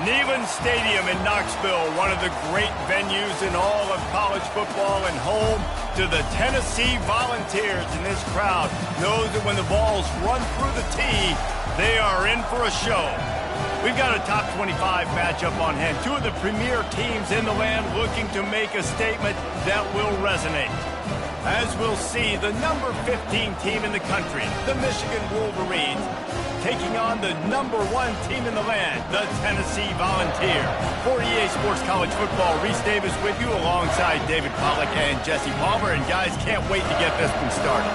Neyland Stadium in Knoxville, one of the great venues in all of college football and home to the Tennessee Volunteers. And this crowd knows that when the balls run through the tee, they are in for a show. We've got a top 25 matchup on hand. Two of the premier teams in the land looking to make a statement that will resonate. As we'll see, the number 15 team in the country, the Michigan Wolverines, taking on the number 1 team in the land, the Tennessee Volunteers. For EA Sports College Football, Reese Davis with you alongside David Pollack and Jesse Palmer. And guys, can't wait to get this one started.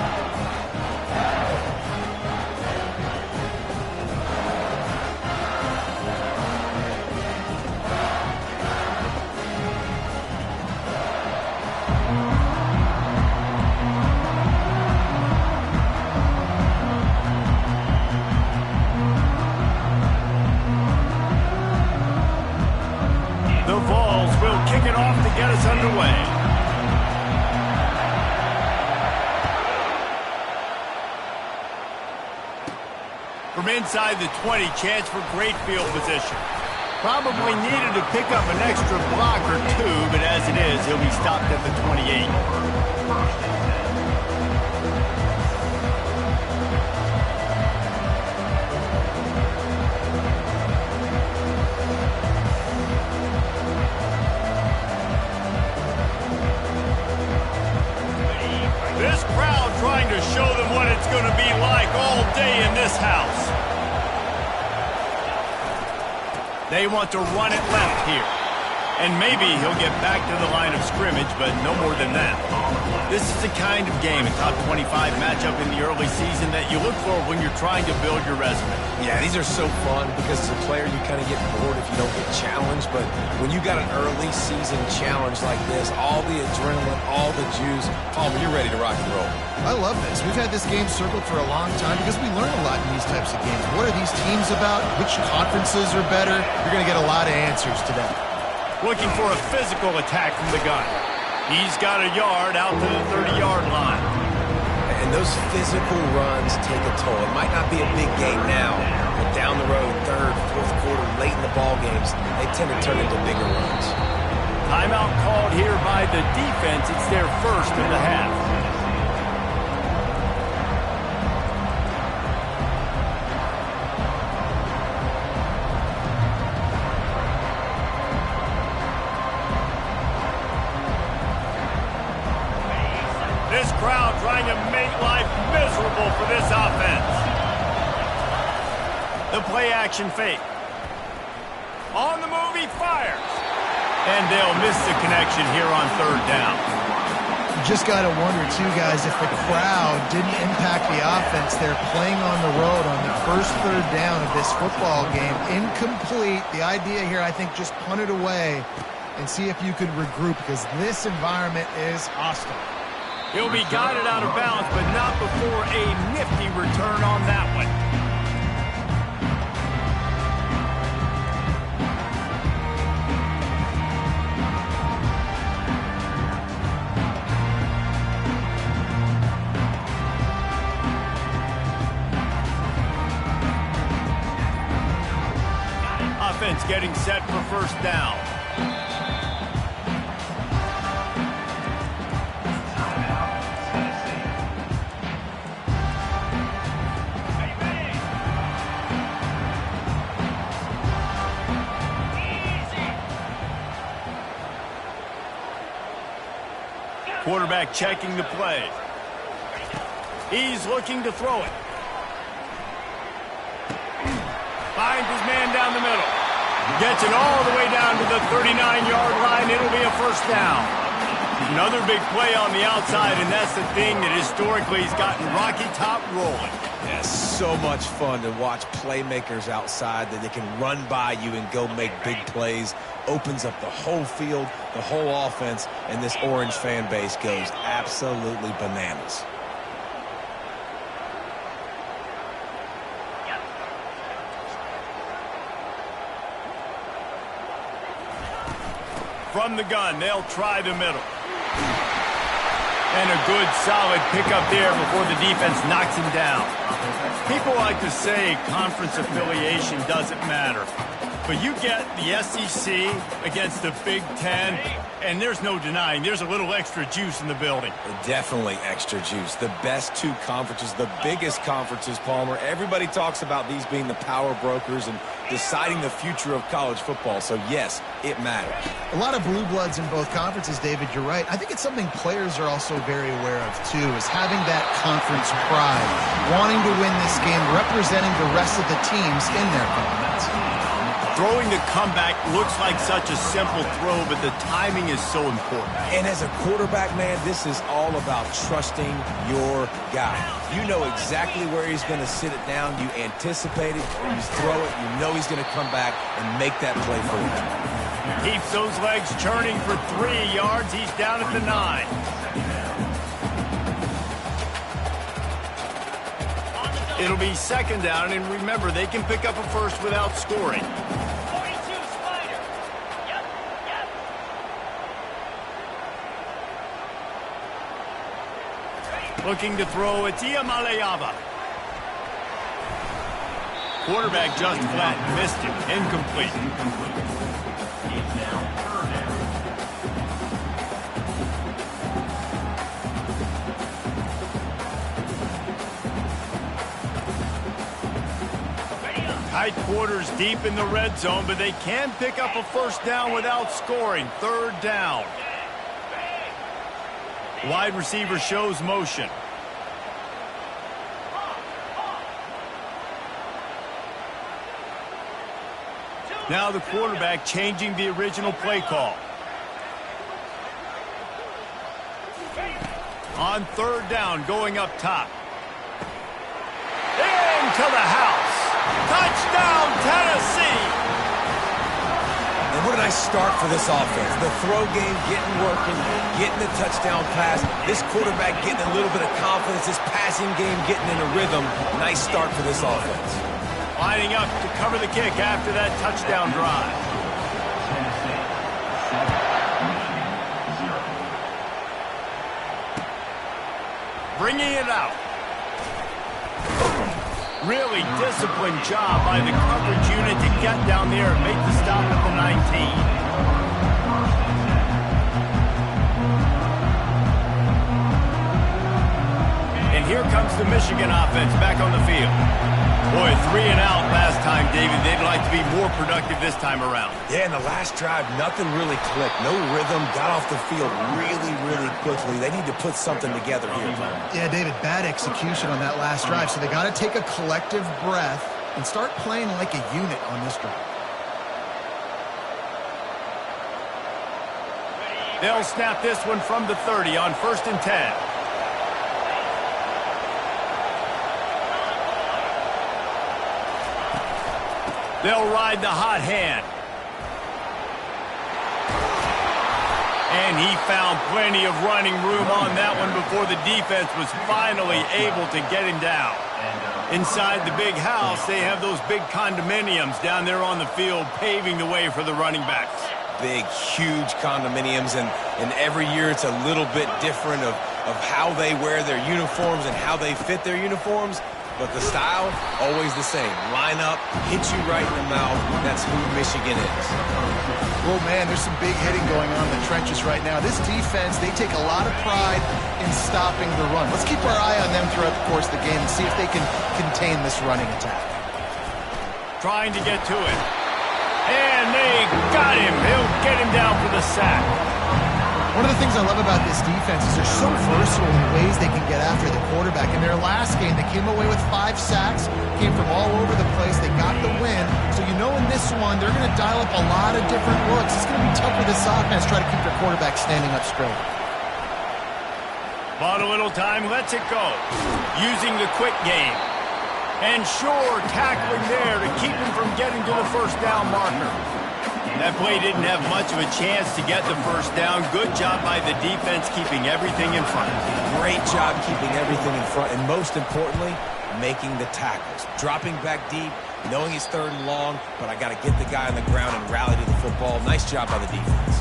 Get us underway. From inside the 20, chance for great field position. Probably needed to pick up an extra block or two, but as it is, he'll be stopped at the 28. This crowd trying to show them what it's going to be like all day in this house. They want to run it left here. And maybe he'll get back to the line of scrimmage, but no more than that. This is the kind of game, a top 25 matchup in the early season that you look for when you're trying to build your resume. Yeah, these are so fun because as a player, you kind of get bored if you don't get challenged. But when you got an early season challenge like this, all the adrenaline, all the juice, Palmer, you're ready to rock and roll. I love this. We've had this game circled for a long time because we learn a lot in these types of games. What are these teams about? Which conferences are better? You're going to get a lot of answers today. Looking for a physical attack from the gun. He's got a yard out to the 30-yard line. And those physical runs take a toll. It might not be a big game now, but down the road, third, fourth quarter, late in the ball games, they tend to turn into bigger runs. Timeout called here by the defense. It's their first of the half. This crowd trying to make life miserable for this offense. The play action fake. On the move, he fires. And they'll miss the connection here on third down. You just got to wonder, too, guys, if the crowd didn't impact the offense. They're playing on the road on the first third down of this football game. Incomplete. The idea here, I think, just punt it away and see if you could regroup because this environment is hostile. He'll be guided out of bounds, but not before a nifty return on that one. Offense getting set for first down. Quarterback checking the play. He's looking to throw it. Finds his man down the middle. Gets it all the way down to the 39-yard line. It'll be a first down. Another big play on the outside, and that's the thing that historically has gotten Rocky Top rolling. Yeah, so much fun to watch playmakers outside that they can run by you and go make big plays. Opens up the whole field, the whole offense, and this Orange fan base goes absolutely bananas. From the gun, they'll try the middle. And a good, solid pickup there before the defense knocks him down. People like to say conference affiliation doesn't matter. But you get the SEC against the Big Ten, and there's no denying there's a little extra juice in the building. Definitely extra juice. The best two conferences, the biggest conferences, Palmer. Everybody talks about these being the power brokers and deciding the future of college football. So, yes, it matters. A lot of blue bloods in both conferences, David. You're right. I think it's something players are also very aware of, too, is having that conference pride, wanting to win this game, representing the rest of the teams in their conference. Throwing the comeback looks like such a simple throw, but the timing is so important. And as a quarterback, man, this is all about trusting your guy. You know exactly where he's going to sit it down. You anticipate it. You throw it. You know he's going to come back and make that play for you. Keeps those legs churning for 3 yards. He's down at the 9. It'll be second down, and remember, they can pick up a first without scoring. Looking to throw, it's Iamaleava. Quarterback just flat, missed it, incomplete. Tight quarters deep in the red zone, but they can pick up a first down without scoring. Third down. Wide receiver shows motion. Now the quarterback changing the original play call. On third down, going up top. Into the house. Touchdown, Tennessee! And what a nice start for this offense. The throw game getting working, getting the touchdown pass. This quarterback getting a little bit of confidence. This passing game getting in a rhythm. Nice start for this offense. Lining up to cover the kick after that touchdown drive. Bringing it out. Really disciplined job by the coverage unit to get down there and make the stop at the 19. And here comes the Michigan offense back on the field. Boy, 3 and out last time, David. They'd like to be more productive this time around. Yeah, in the last drive, nothing really clicked. No rhythm, got off the field really, really quickly. They need to put something together here. Yeah, David, bad execution on that last drive. So they got to take a collective breath and start playing like a unit on this drive. They'll snap this one from the 30 on 1st and 10. They'll ride the hot hand. And he found plenty of running room on that one before the defense was finally able to get him down. Inside the big house, they have those big condominiums down there on the field paving the way for the running backs. Big, huge condominiums, and every year it's a little bit different of how they wear their uniforms and how they fit their uniforms. But the style, always the same. Line up, hit you right in the mouth. That's who Michigan is. Oh, man, there's some big hitting going on in the trenches right now. This defense, they take a lot of pride in stopping the run. Let's keep our eye on them throughout the course of the game and see if they can contain this running attack. Trying to get to it. And they got him. He'll get him down for the sack. One of the things I love about this defense is they're so versatile in the ways they can get after the quarterback. In their last game, they came away with 5 sacks, came from all over the place. They got the win. So you know in this one, they're going to dial up a lot of different looks. It's going to be tough for this offense to try to keep their quarterback standing up straight. Bought a little time, lets it go. Using the quick game. And sure, tackling there to keep him from getting to the first down marker. That play didn't have much of a chance to get the first down. Good job by the defense keeping everything in front. Great job keeping everything in front, and most importantly, making the tackles. Dropping back deep, knowing he's 3rd and long, but I got to get the guy on the ground and rally to the football. Nice job by the defense.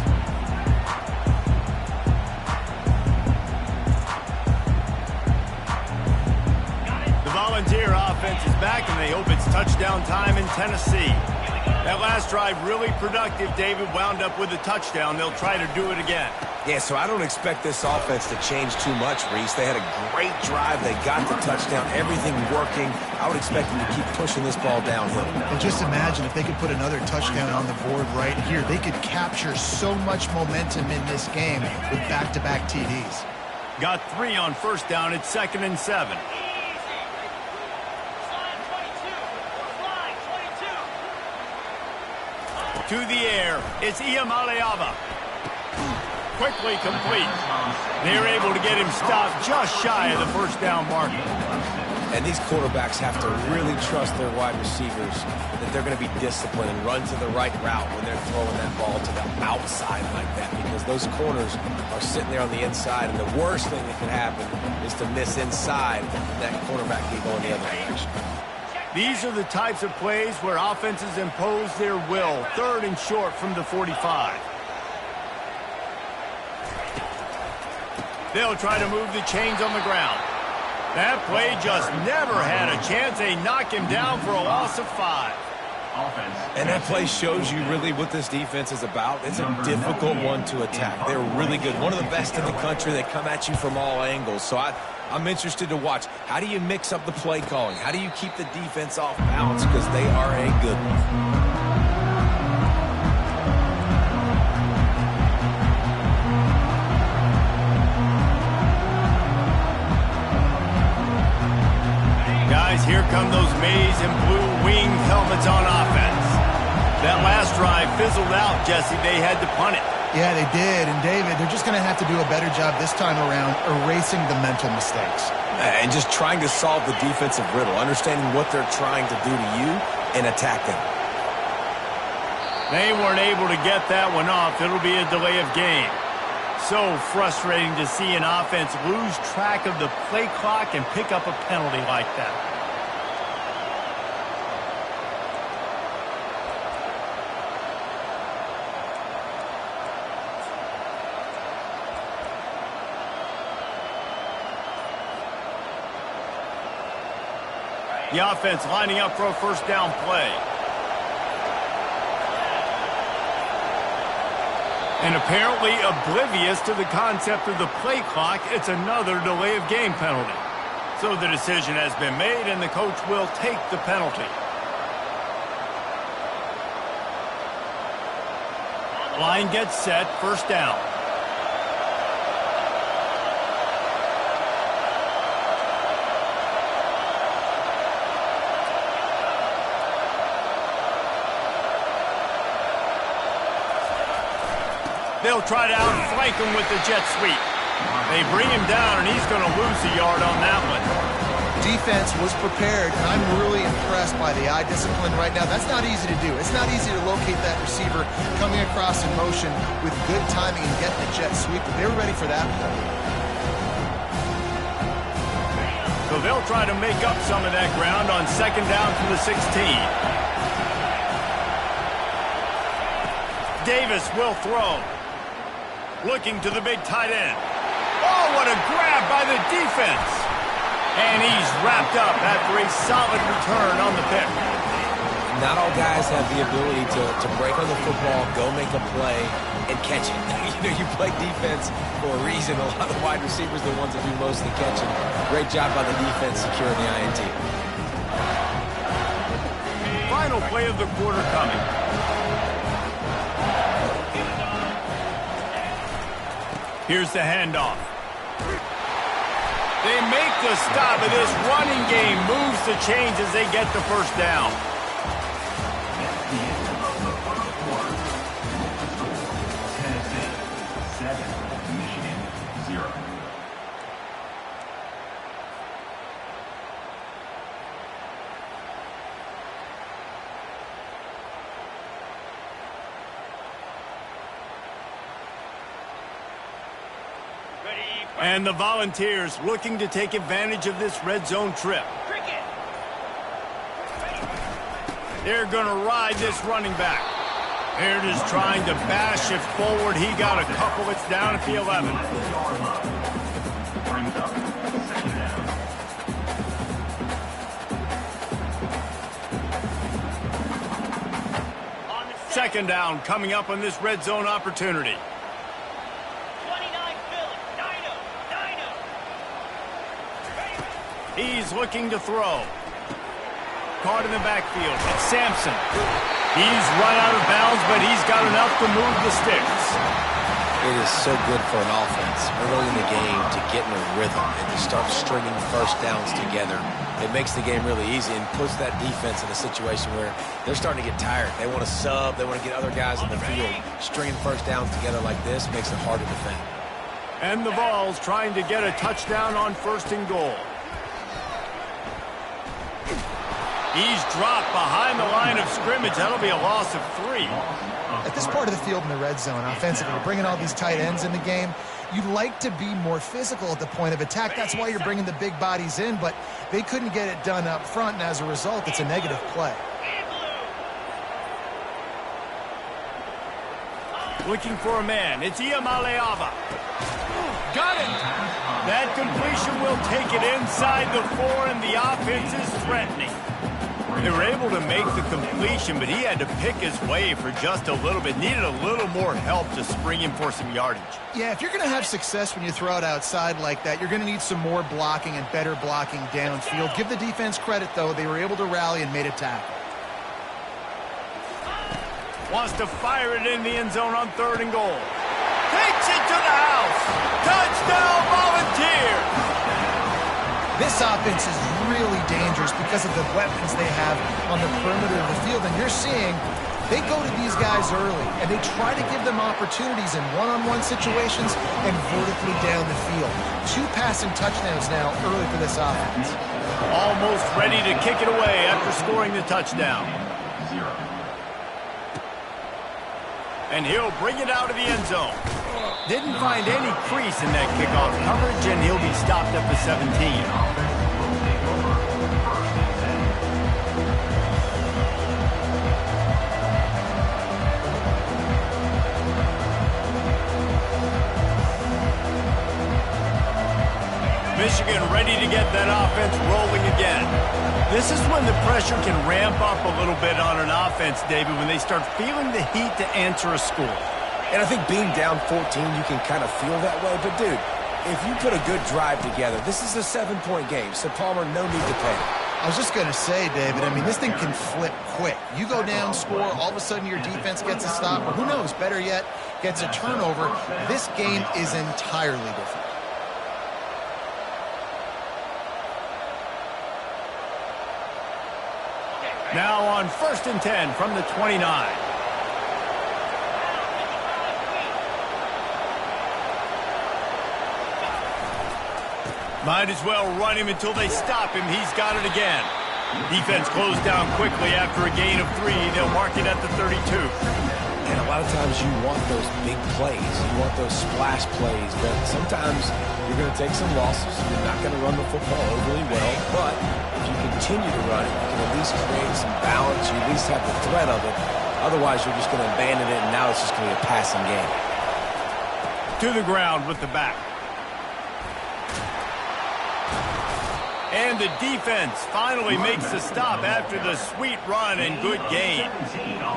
The Volunteer offense is back, and they hope it's touchdown time in Tennessee. That last drive really productive. David wound up with a touchdown. They'll try to do it again. Yeah, so I don't expect this offense to change too much, Reese. They had a great drive. They got the touchdown. Everything working. I would expect them to keep pushing this ball downhill. And just imagine if they could put another touchdown on the board right here. They could capture so much momentum in this game with back-to-back TDs. Got 3 on first down. It's 2nd and 7. To the air, it's Iamaleava. Quickly complete. They're able to get him stopped just shy of the first down marker. And these quarterbacks have to really trust their wide receivers that they're going to be disciplined and run to the right route when they're throwing that ball to the outside like that, because those corners are sitting there on the inside, and the worst thing that can happen is to miss inside and that quarterback be going the other direction. These are the types of plays where offenses impose their will. 3rd and short from the 45. They'll try to move the chains on the ground. That play just never had a chance. They knock him down for a loss of 5. And that play shows you really what this defense is about. It's a difficult one to attack. They're really good. One of the best in the country. They come at you from all angles. So I'm interested to watch. How do you mix up the play calling? How do you keep the defense off balance? Because they are a good one. Guys, here come those maize and blue wing helmets on offense. That last drive fizzled out, Jesse. They had to punt it. Yeah, they did. And, David, they're just going to have to do a better job this time around erasing the mental mistakes. And just trying to solve the defensive riddle, understanding what they're trying to do to you and attack them. They weren't able to get that one off. It'll be a delay of game. So frustrating to see an offense lose track of the play clock and pick up a penalty like that. The offense lining up for a first down play. And apparently oblivious to the concept of the play clock, it's another delay of game penalty. So the decision has been made, and the coach will take the penalty. Line gets set, first down. They'll try to outflank him with the jet sweep. They bring him down, and he's going to lose a yard on that one. Defense was prepared, and I'm really impressed by the eye discipline right now. That's not easy to do. It's not easy to locate that receiver coming across in motion with good timing and get the jet sweep. But they were ready for that play. So they'll try to make up some of that ground on second down from the 16. Davis will throw. Looking to the big tight end. Oh, what a grab by the defense. And he's wrapped up after a solid return on the pick. Not all guys have the ability to break on the football, go make a play, and catch it. You play defense for a reason. A lot of wide receivers are the ones that do most of the catching. Great job by the defense securing the INT. Final play of the quarter coming. Here's the handoff. They make the stop, and this running game moves the chains as they get the first down. Tennessee 7, Michigan 0. And the Volunteers looking to take advantage of this red zone trip. They're going to ride this running back. Baird is trying to bash it forward. He got a couple. It's down at the 11. Brings up second down. Second down coming up on this red zone opportunity. 29 Philly. Dino. He's looking to throw. Caught in the backfield. It's Sampson. He's run out of bounds, but he's got enough to move the sticks. It is so good for an offense early in the game to get in a rhythm and to start stringing first downs together. It makes the game really easy and puts that defense in a situation where they're starting to get tired. They want to sub. They want to get other guys in the field. Stringing first downs together like this makes it hard to defend. And the Vols trying to get a touchdown on first and goal. He's dropped behind the line of scrimmage. That'll be a loss of 3. At this part of the field in the red zone, offensively, bringing all these tight ends in the game, you'd like to be more physical at the point of attack. That's why you're bringing the big bodies in, but they couldn't get it done up front, and as a result, it's a negative play. Looking for a man. It's Iamaleava. Got it. That completion will take it inside the 4, and the offense is threatening. They were able to make the completion, but he had to pick his way for just a little bit. Needed a little more help to spring him for some yardage. Yeah, if you're going to have success when you throw it outside like that, you're going to need some more blocking and better blocking downfield. Give the defense credit, though. They were able to rally and made a tackle. Wants to fire it in the end zone on third and goal. Takes it to the house. Touchdown, Volunteers. This offense is really dangerous because of the weapons they have on the perimeter of the field. And you're seeing they go to these guys early, and they try to give them opportunities in one-on-one situations and vertically down the field. 2 passing touchdowns now early for this offense. Almost ready to kick it away after scoring the touchdown. 0. And he'll bring it out of the end zone. Didn't find any crease in that kickoff coverage, and he'll be stopped at the 17. Michigan ready to get that offense rolling again. This is when the pressure can ramp up a little bit on an offense, David, when they start feeling the heat to answer a score. And I think being down 14, you can kind of feel that way. But, dude, if you put a good drive together, this is a 7-point game. So, Palmer, no need to panic. I was just going to say, David, I mean, this thing can flip quick. You go down, score, all of a sudden your defense gets a stop, or who knows, better yet, gets a turnover. This game is entirely different. Now on 1st and 10 from the 29. Might as well run him until they stop him. He's got it again. Defense closed down quickly after a gain of 3. They'll mark it at the 32. And a lot of times you want those big plays. You want those splash plays. But sometimes you're going to take some losses. You're not going to run the football overly well. But if you continue to run it, you can at least create some balance. You at least have the threat of it. Otherwise, you're just going to abandon it, and now it's just going to be a passing game. To the ground with the back. And the defense finally makes the stop after the sweet run and good gain.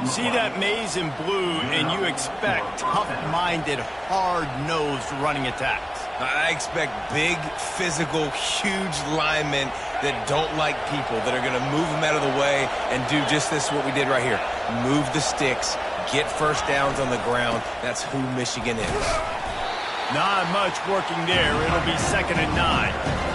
See that maze in blue, and you expect tough-minded, hard-nosed running attacks. I expect big, physical, huge linemen that don't like people, that are going to move them out of the way and do just this, what we did right here. Move the sticks, get first downs on the ground. That's who Michigan is. Not much working there. It'll be 2nd and 9.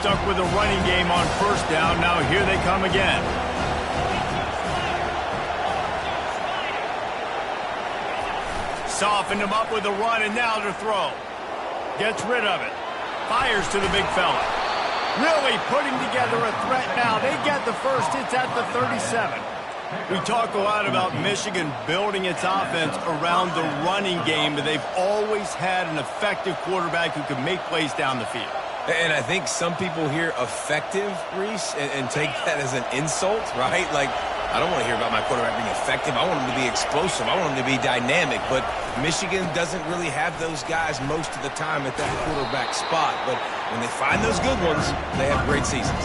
Stuck with a running game on 1st down. Now here they come again. Softened him up with a run, and now to throw. Gets rid of it. Fires to the big fella. Really putting together a threat now. They get the first. It's at the 37. We talk a lot about Michigan building its offense around the running game, but they've always had an effective quarterback who can make plays down the field. And I think some people hear effective, Reese, and take that as an insult, right? Like, I don't want to hear about my quarterback being effective. I want him to be explosive. I want him to be dynamic. But Michigan doesn't really have those guys most of the time at that quarterback spot. But when they find those good ones, they have great seasons.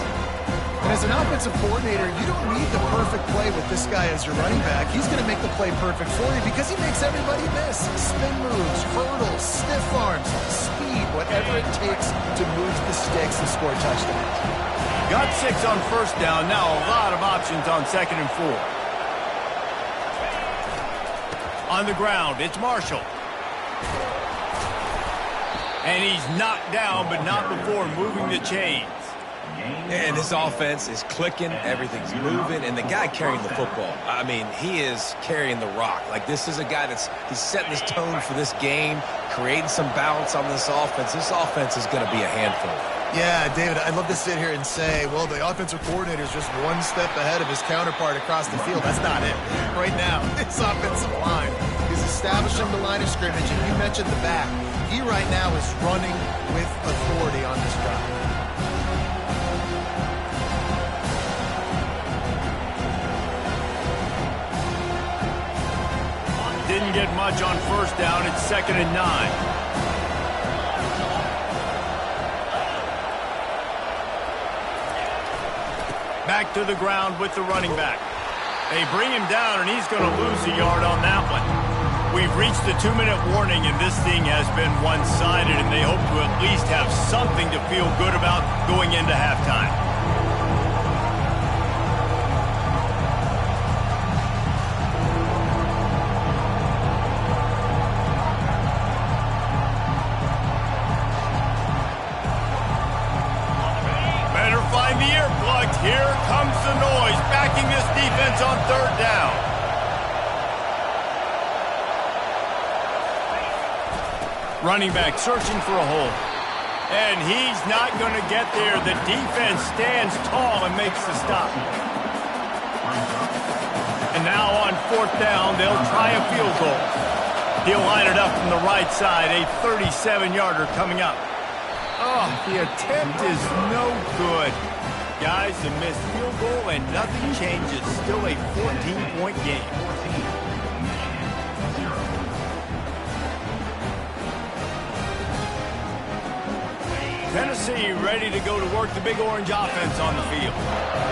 And as an offensive coordinator, you don't need the perfect play with this guy as your running back. He's going to make the play perfect for you because he makes everybody miss. Spin moves, hurdles, stiff arms, speed, whatever it takes to move the sticks and score touchdowns. Got 6 on first down. Now a lot of options on 2nd and 4. On the ground, it's Marshall. And he's knocked down, but not before moving the chains. And this offense is clicking, everything's moving, and the guy carrying the football, I mean, he is carrying the rock. Like, this is a guy he's setting this tone for this game, creating some balance on this offense. This offense is going to be a handful. Yeah, David, I'd love to sit here and say, well, the offensive coordinator is just one step ahead of his counterpart across the field. That's not it. Right now, this offensive line is establishing the line of scrimmage, and you mentioned the back. He right now is running with authority on this drive. Didn't get much on first down. It's 2nd and 9. Back to the ground with the running back. They bring him down, and he's going to lose a yard on that one. We've reached the 2-minute warning, and this thing has been one-sided, and they hope to at least have something to feel good about going into halftime. Here comes the noise, backing this defense on 3rd down. Running back searching for a hole. And he's not going to get there. The defense stands tall and makes the stop. And now on 4th down, they'll try a field goal. He'll line it up from the right side, a 37-yarder coming up. Oh, the attempt is no good. Guys, a missed field goal and nothing changes. Still a 14-point game. Tennessee ready to go to work the Big Orange offense on the field.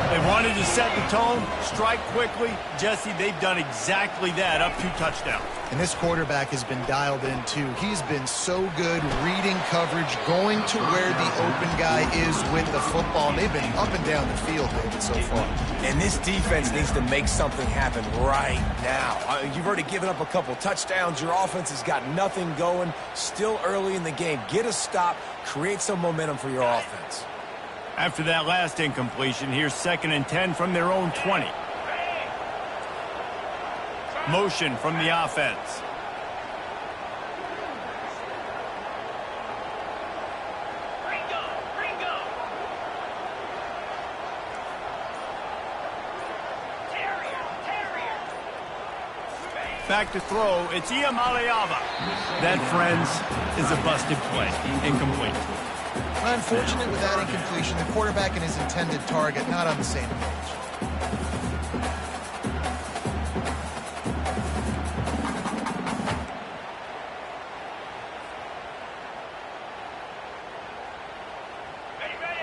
They wanted to set the tone, strike quickly. Jesse, they've done exactly that, up 2 touchdowns. And this quarterback has been dialed in, too. He's been so good reading coverage, going to where the open guy is with the football. And they've been up and down the field, David, so far. And this defense needs to make something happen right now. You've already given up a couple touchdowns. Your offense has got nothing going. Still early in the game. Get a stop. Create some momentum for your offense. After that last incompletion, here's 2nd and 10 from their own 20. Motion from the offense. Back to throw, it's Iamaleava. That, friends, is a busted play. Incomplete. Unfortunate with that incompletion. The quarterback and his intended target not on the same page.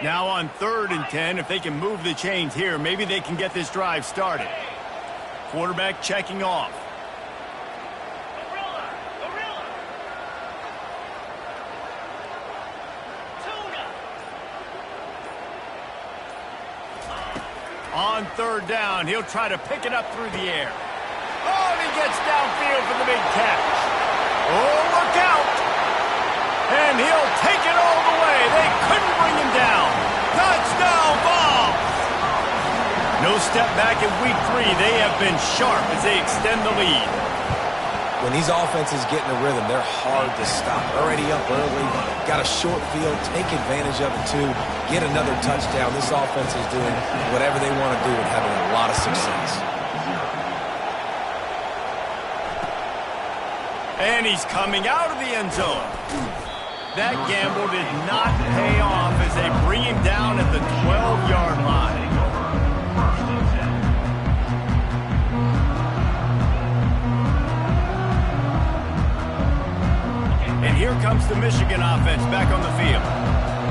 Now on 3rd and 10, if they can move the chains here, maybe they can get this drive started. Quarterback checking off. On 3rd down, he'll try to pick it up through the air. Oh, and he gets downfield for the big catch. Oh, look out! And he'll take it all the way. They couldn't bring him down. Touchdown ball! No step back in week 3. They have been sharp as they extend the lead. When these offenses get in a rhythm, they're hard to stop. Already up early, got a short field, take advantage of it too, get another touchdown. This offense is doing whatever they want to do and having a lot of success. And he's coming out of the end zone. That gamble did not pay off as they bring him down at the 12-yard line. here comes the Michigan offense back on the field.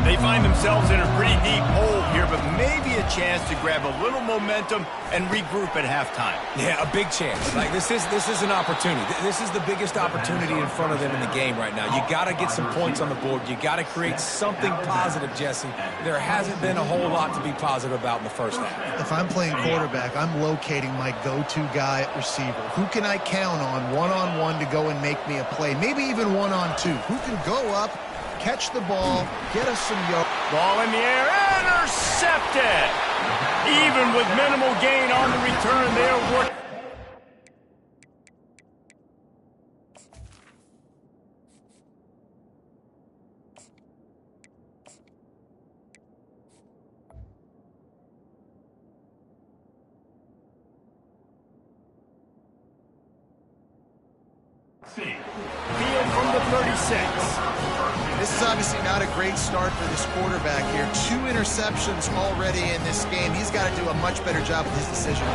They find themselves in a pretty deep hole here, but maybe a chance to grab a little momentum and regroup at halftime. Yeah, a big chance. Like this is an opportunity. This is the biggest opportunity in front of them in the game right now. You got to get some points on the board. You got to create something positive, Jesse. There hasn't been a whole lot to be positive about in the first half. If I'm playing quarterback, I'm locating my go-to guy at receiver. Who can I count on one-on-one to go and make me a play? Maybe even one-on-two. Who can go up, catch the ball, get us some yards. Ball in the air, intercepted! Even with minimal gain on the return, they're working. Field from the 36. This is obviously not a great start for this quarterback here. 2 interceptions already in this game. He's got to do a much better job with his decision.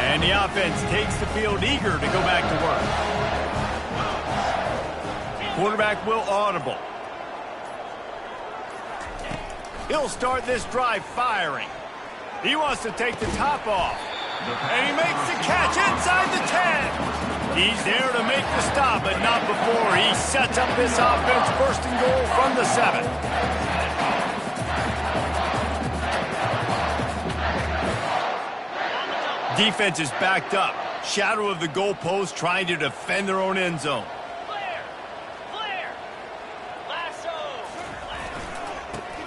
And the offense takes the field eager to go back to work. Quarterback will audible. He'll start this drive firing. He wants to take the top off. And he makes the catch inside the 10. He's there to make the stop, but not before he sets up this offense first and goal from the 7. Defense is backed up. Shadow of the goalpost trying to defend their own end zone. Flair! Lasso!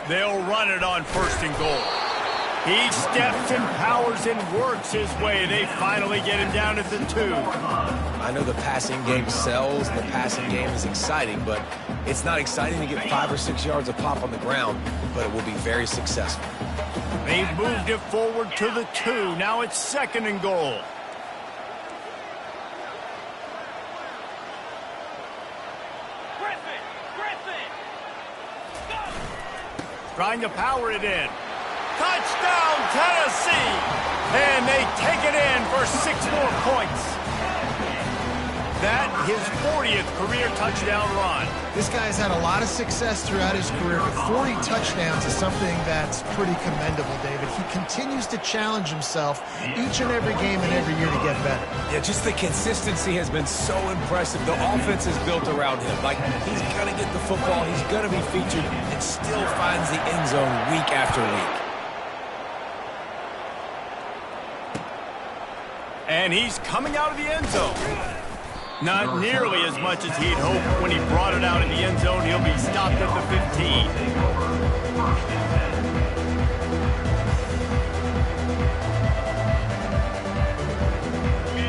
They'll run it on first and goal. He steps and powers and works his way. They finally get him down at the 2. I know the passing game sells, the passing game is exciting, but it's not exciting to get 5 or 6 yards of pop on the ground, but it will be very successful. They've moved it forward to the 2. Now it's second and goal. Griffin! Go! Trying to power it in. Touchdown, Tennessee! And they take it in for 6 more points. That, his 40th career touchdown run. This guy's had a lot of success throughout his career, but 40 touchdowns is something that's pretty commendable, David. He continues to challenge himself each and every game and every year to get better. Yeah, just the consistency has been so impressive. The offense is built around him. Like, he's going to get the football, he's going to be featured, and still finds the end zone week after week. And he's coming out of the end zone. Not nearly as much as he'd hoped. When he brought it out in the end zone, he'll be stopped at the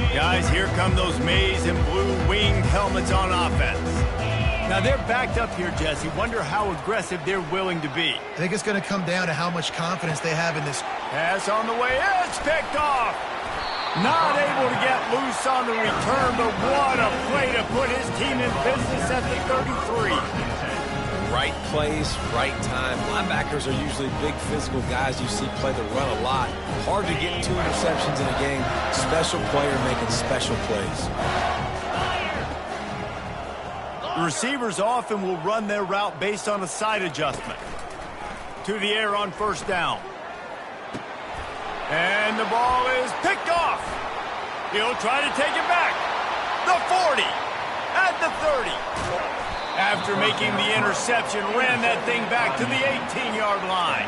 15. Guys, here come those maize and blue winged helmets on offense. Now they're backed up here, Jesse. Wonder how aggressive they're willing to be. I think it's going to come down to how much confidence they have in this. Pass on the way. It's picked off. Not able to get loose on the return, but what a play to put his team in business at the 33. Right place, right time. Linebackers are usually big physical guys you see play the run a lot. Hard to get 2 interceptions in a game. Special player making special plays. The receivers often will run their route based on a side adjustment. To the air on first down. And the ball is picked off. He'll try to take it back. The 40. At the 30. After making the interception, ran that thing back to the 18-yard line.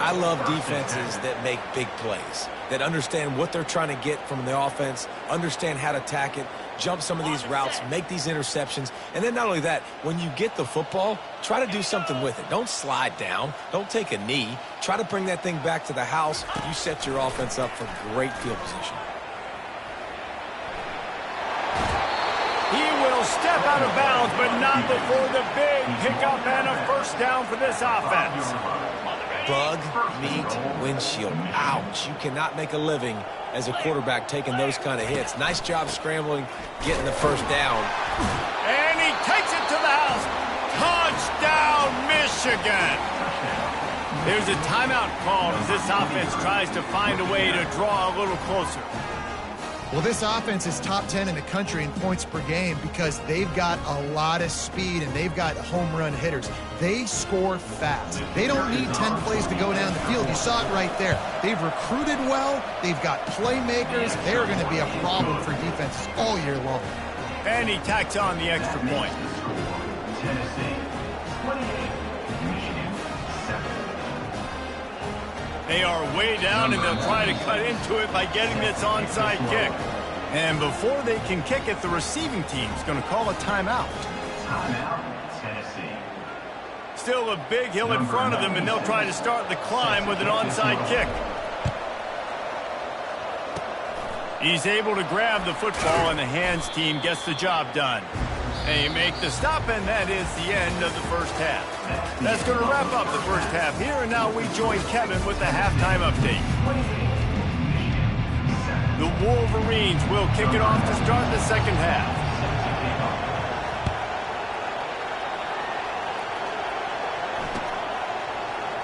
I love defenses that make big plays, that understand what they're trying to get from the offense, understand how to attack it, jump some of these routes, make these interceptions, and then not only that, when you get the football, try to do something with it. Don't slide down. Don't take a knee. Try to bring that thing back to the house. You set your offense up for great field position. He will step out of bounds, but not before the big pickup and a first down for this offense. Bug, meat, windshield. Ouch. You cannot make a living as a quarterback taking those kind of hits. Nice job scrambling, getting the first down. And he takes it to the house. Touchdown, Michigan. There's a timeout called as this offense tries to find a way to draw a little closer. Well, this offense is top 10 in the country in points per game because they've got a lot of speed and they've got home run hitters. They score fast. They don't need 10 plays to go down the field. You saw it right there. They've recruited well. They've got playmakers. They're going to be a problem for defenses all year long. And he tacks on the extra point. Tennessee 28, Michigan 7. They are way down, and they'll try to cut into it by getting this onside kick. And before they can kick it, the receiving team's going to call a timeout. Timeout, Tennessee. Still a big hill in front of them, and they'll try to start the climb with an onside kick. He's able to grab the football, and the hands team gets the job done. They make the stop, and that is the end of the first half. That's going to wrap up the first half here, and now we join Kevin with the halftime update. The Wolverines will kick it off to start the second half.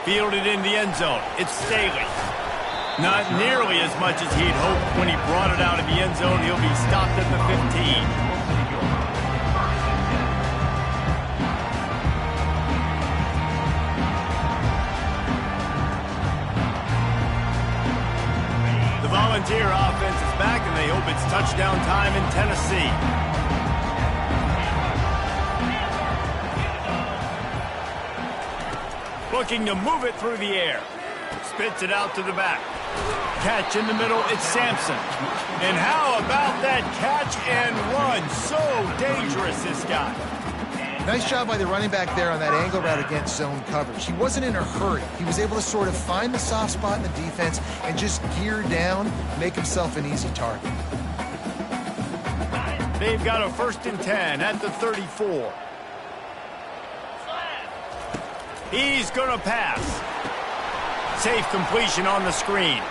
Fielded in the end zone. It's Staley. Not nearly as much as he'd hoped when he brought it out of the end zone. He'll be stopped at the 15. Volunteer offense is back, and they hope it's touchdown time in Tennessee. Looking to move it through the air. Spits it out to the back. Catch in the middle, it's Sampson. And how about that catch and run? So dangerous, this guy. Nice job by the running back there on that angle route against zone coverage. He wasn't in a hurry. He was able to sort of find the soft spot in the defense and just gear down, make himself an easy target. They've got a 1st and 10 at the 34. He's going to pass. Safe completion on the screen.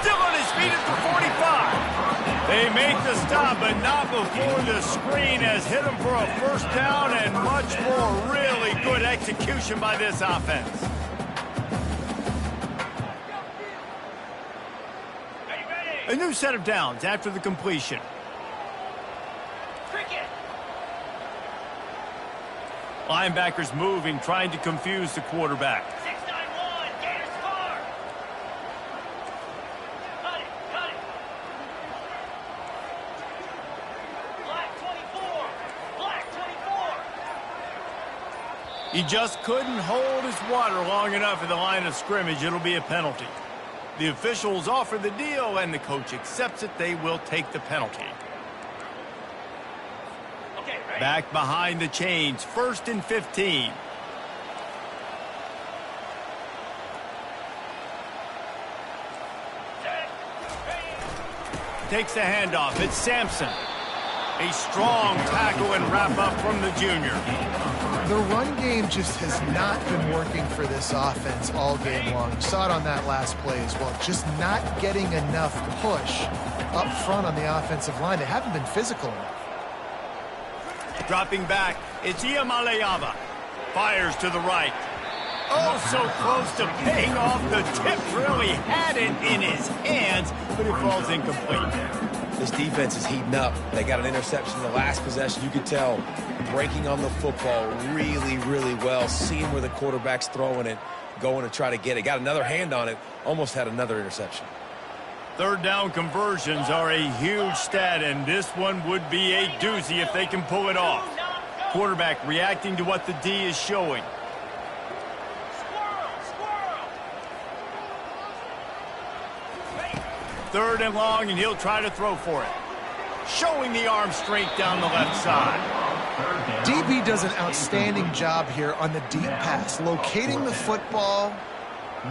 Still on his feet at the 45. They make the stop, but not before the screen has hit him for a first down, and much more really good execution by this offense. A new set of downs after the completion. Linebackers moving, trying to confuse the quarterback. 6-9-1, Gators score. Cut it, cut it. Black 24, Black 24. He just couldn't hold his water long enough in the line of scrimmage. It'll be a penalty. The officials offer the deal, and the coach accepts it. They will take the penalty. Back behind the chains, 1st and 15. Takes the handoff. It's Sampson. A strong tackle and wrap up from the junior. The run game just has not been working for this offense all game long. You saw it on that last play as well. Just not getting enough push up front on the offensive line. They haven't been physical enough. Dropping back, it's Iamaleava. Fires to the right. Oh, so close to paying off. The tip really had it in his hands, but it falls incomplete. This defense is heating up. They got an interception in the last possession. You could tell breaking on the football really, really well, seeing where the quarterback's throwing it, going to try to get it. Got another hand on it, almost had another interception. 3rd down conversions are a huge stat, and this one would be a doozy if they can pull it off. Quarterback reacting to what the D is showing. Squirrel, squirrel. 3rd and long, and he'll try to throw for it. Showing the arm strength down the left side. DB does an outstanding job here on the deep pass, locating the football.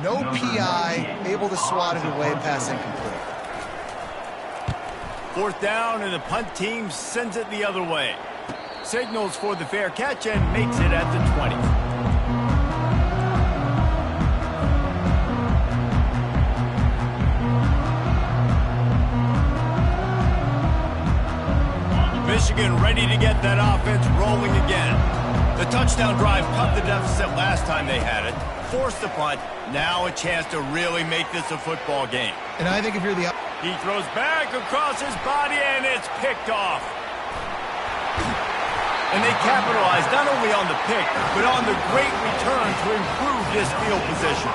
No PI, able to swat it away, pass incomplete. 4th down, and the punt team sends it the other way. Signals for the fair catch and makes it at the 20. Michigan ready to get that offense rolling again. The touchdown drive cut the deficit last time they had it. Forced the punt. Now a chance to really make this a football game. And I think if you're the He throws back across his body, and it's picked off. And they capitalize not only on the pick, but on the great return to improve this field position.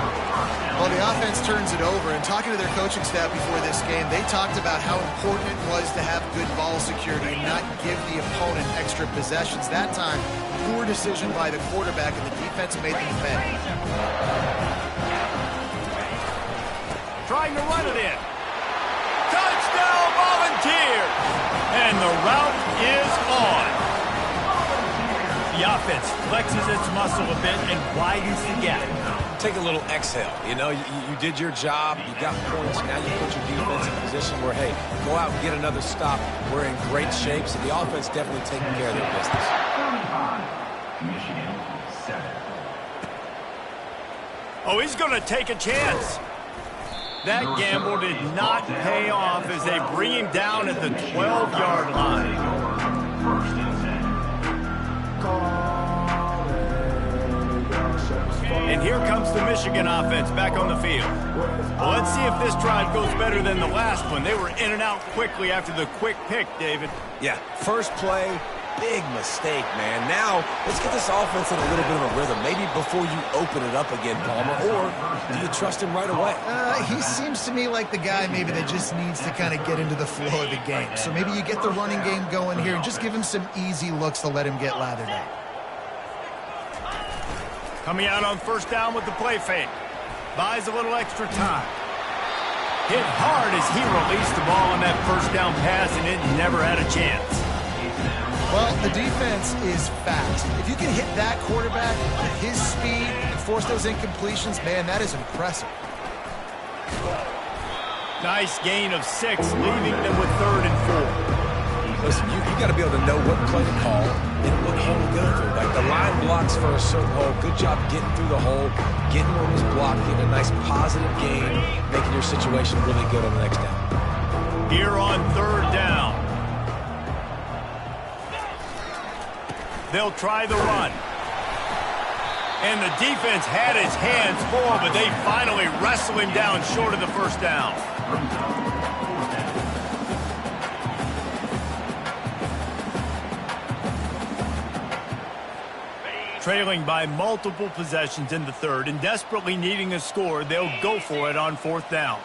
Well, the offense turns it over, and talking to their coaching staff before this game, they talked about how important it was to have good ball security and not give the opponent extra possessions. That time, poor decision by the quarterback, and the defense made them pay. Trying to run it in. Touchdown, Volunteers! And the route is on. The offense flexes its muscle a bit and widens the gap. Take a little exhale. You know, you did your job. You got points. Now you put your defense in a position where, hey, go out and get another stop. We're in great shape, so the offense definitely taking care of their business. 35, Michigan 7. Oh, he's going to take a chance. That gamble did not pay off as they bring him down at the 12-yard line. First and 10. And here comes the Michigan offense back on the field. Well, let's see if this drive goes better than the last one. They were in and out quickly after the quick pick, David. Yeah, first play, big mistake, man. Now, let's get this offense in a little bit of a rhythm. Maybe before you open it up again, Palmer, or do you trust him right away? He seems to me like the guy maybe that just needs to kind of get into the flow of the game. So maybe you get the running game going here and just give him some easy looks to let him get lathered up. Coming out on first down with the play fake. Buys a little extra time. Hit hard as he released the ball on that first down pass, and it never had a chance. Well, the defense is fast. If you can hit that quarterback with his speed and force those incompletions, man, that is impressive. Nice gain of 6, leaving them with 3rd and 4. Listen, you got to be able to know what play to call and what hole to go through. Like the line blocks for a certain hole. Good job getting through the hole, getting what was blocked, getting a nice positive gain, making your situation really good on the next down. Here on 3rd down. They'll try the run. And the defense had his hands full, but they finally wrestle him down short of the first down. Trailing by multiple possessions in the 3rd and desperately needing a score, they'll go for it on 4th down.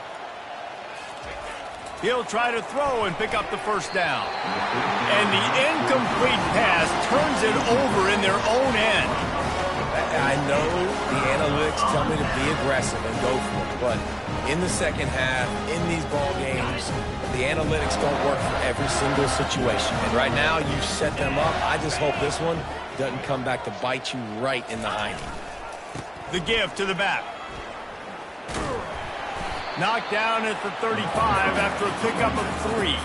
He'll try to throw and pick up the first down. And the incomplete pass turns it over in their own end. I know the analytics tell me to be aggressive and go for it, but in the second half, in these ball games, the analytics don't work for every single situation. And right now, you've set them up. I just hope this one doesn't come back to bite you right in the hiney. The give to the back. Knocked down at the 35 after a pickup of 3.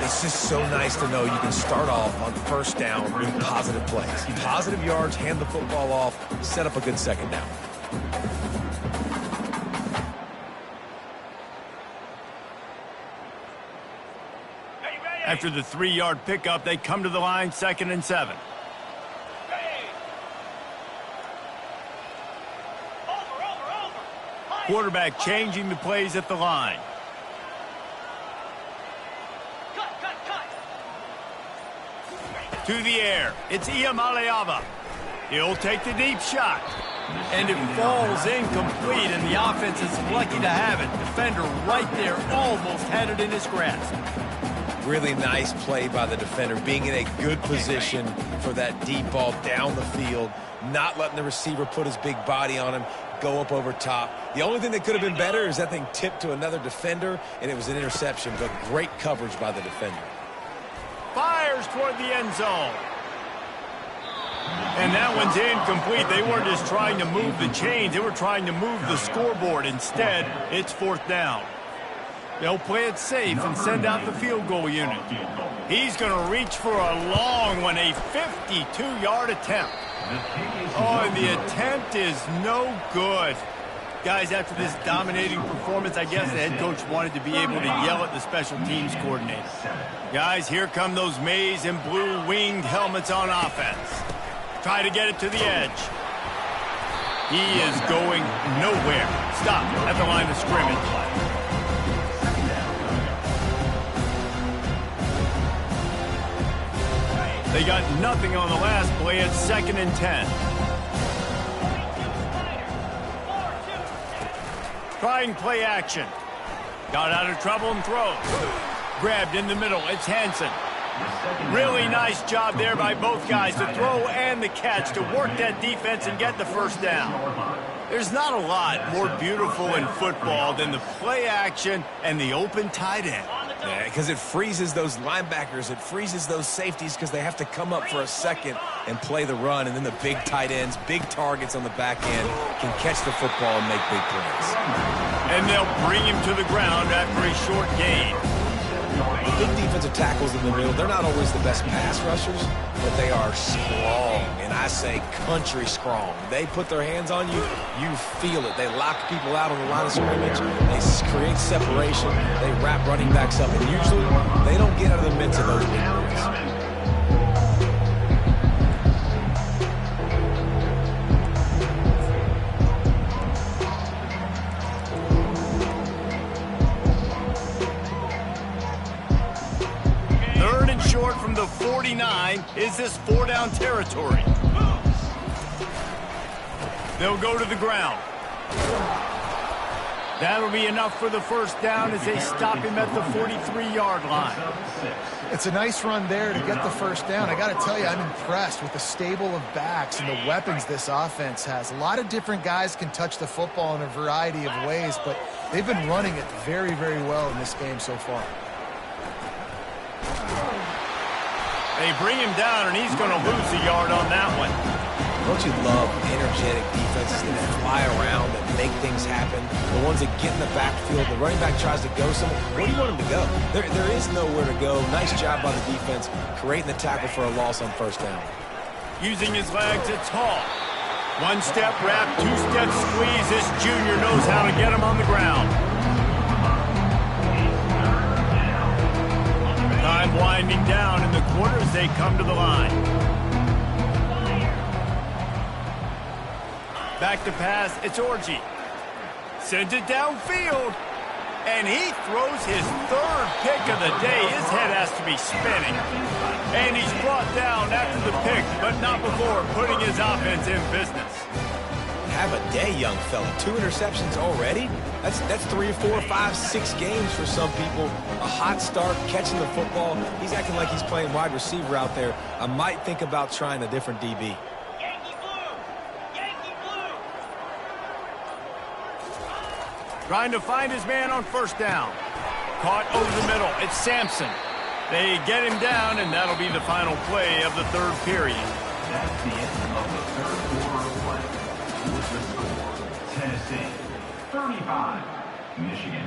It's just so nice to know you can start off on first down with positive plays. Positive yards, hand the football off, set up a good second down. After the 3-yard pickup, they come to the line, 2nd and 7. Quarterback changing the plays at the line. To the air. It's Iamaleava. He'll take the deep shot. And it falls incomplete, and the offense is lucky to have it. Defender right there almost had it in his grasp. Really nice play by the defender, being in a good position for that deep ball down the field, not letting the receiver put his big body on him, go up over top. The only thing that could have been better is that thing tipped to another defender, and it was an interception, but great coverage by the defender. Fires toward the end zone. And that one's incomplete. They weren't just trying to move the chains. They were trying to move the scoreboard. Instead, it's 4th down. They'll play it safe and send out the field goal unit. He's going to reach for a long one, a 52-yard attempt. Oh, and the attempt is no good. Guys, after this dominating performance, I guess the head coach wanted to be able to yell at the special teams coordinator. Guys, here come those maize and blue winged helmets on offense. Try to get it to the edge. He is going nowhere. Stop at the line of scrimmage. They got nothing on the last play at 2nd and 10. Trying play action. Got out of trouble and throws. Grabbed in the middle. It's Hansen. Really nice job there by both guys to throw and the catch to work that defense and get the first down. There's not a lot more beautiful in football than the play action and the open tight end. Yeah, because it freezes those linebackers. It freezes those safeties because they have to come up for a second and play the run. And then the big tight ends, big targets on the back end can catch the football and make big plays. And they'll bring him to the ground after a short gain. The big defensive tackles in the middle, they're not always the best pass rushers, but they are strong, and I say country strong. They put their hands on you, you feel it. They lock people out on the line of scrimmage. They create separation. They wrap running backs up, and usually they don't get out of the midst of those big plays. 3rd and short from the 49. Is this 4-down territory? They'll go to the ground. That'll be enough for the first down as they stop him at the 43-yard line. It's a nice run there to get the first down. I got to tell you, I'm impressed with the stable of backs and the weapons this offense has. A lot of different guys can touch the football in a variety of ways, but they've been running it very, very well in this game so far. They bring him down, and he's going to lose a yard on that one. Don't you love energetic defenses that fly around, that make things happen? The ones that get in the backfield, the running back tries to go somewhere. Where do you want him to go? There is nowhere to go. Nice job by the defense, creating the tackle for a loss on first down. Using his legs, it's Hall. One-step wrap, two-step squeeze. This junior knows how to get him on the ground. Time winding down in the quarter as they come to the line. Back to pass, it's Orji. Sends it downfield. And he throws his 3rd pick of the day. His head has to be spinning. And he's brought down after the pick, but not before putting his offense in business. Have a day, young fella. 2 interceptions already? That's 3, 4, 5, 6 games for some people. A hot start, catching the football. He's acting like he's playing wide receiver out there. I might think about trying a different DB. Yankee blue! Yankee blue! Trying to find his man on first down. Caught over the middle. It's Sampson. They get him down, and that'll be the final play of the 3rd period. That's the end of the 3rd quarter of play. With the score, Tennessee 35, Michigan